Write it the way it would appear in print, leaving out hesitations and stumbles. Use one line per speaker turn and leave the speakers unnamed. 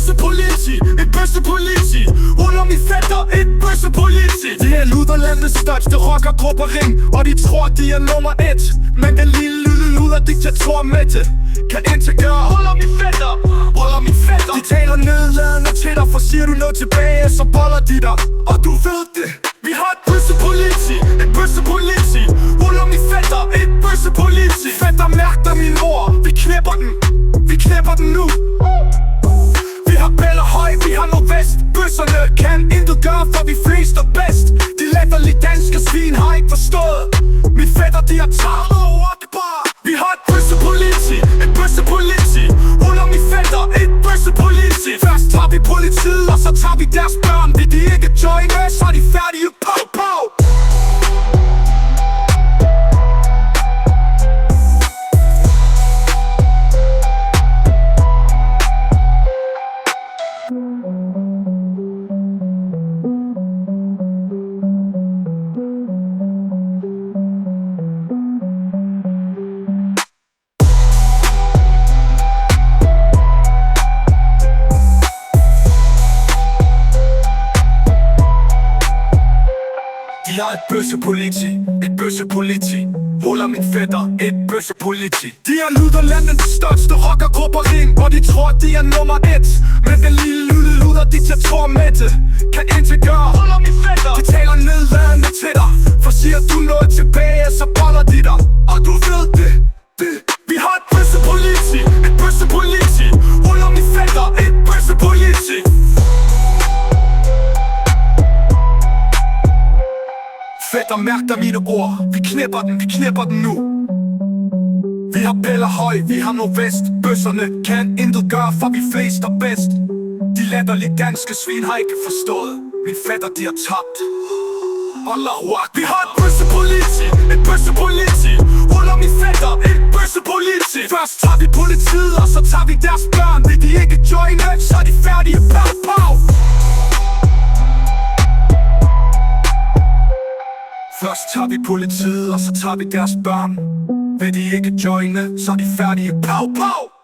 bøssepoliti, et bøssepoliti. Ruller min fætter, et bøssepoliti. De er luderlandets største rockergruppering, og de tror de er nummer 1. Men den lille luder diktator Mette kan intet gøre. Ruller min fætter, ruller min fætter. De taler nedladende til dig, for siger du noget tilbage, så boller de dig. Og du ved det. Vi har et bøssepoliti, et bøssepoliti. Ruller min fætter, et bøssepoliti. Fætter mærker min ord, vi knæpper den, vi knæpper den nu. Vi har Bellahøj, vi har Nordvest. Bøsserne kan intet gøre, for vi flest er bedst. De latterlige danske svin har ikke forstået. Min fætter, de har taget over det bare. Vi har et bøssepoliti, et bøssepoliti. Ruller min fætter, et bøssepoliti. Først tager vi politiet, og så tager vi deres børn. Vil de ikke joine, så er de færdige. Pow, pow. Jeg er et bøssepoliti, et bøssepoliti. Ruller min fætter, et bøssepoliti. De er luderlandets største rockergruppering, og de tror de er nummer 1. Men den lille luder diktator Mette kan intet gøre. Ruller min fætter. De taler nedladende til dig, for siger du noget tilbage, så boller de dig. Og du ved det. Vi har et bøssepoliti, et bøssepoliti. Ruller min fætter, et bøssepoliti. Fætter mærker mine ord, vi knæpper den nu. Vi har Bellahøj, vi har Nordvest. Bøsserne kan intet gøre, for vi flest er bedst. De latterlige danske svin har ikke forstået. Min fætter, de har tabt. Allahu Akbar. Vi har et bøssepoliti, et bøssepoliti. Ruller min fætter, et bøssepoliti. Først tager vi politiet, og så tager vi deres børn. Vil de ikke joine, så er de færdige. Pow, pow. Først tager vi politiet, og så tager vi deres børn. Vil de ikke joine, så er de færdige. Pow, pow.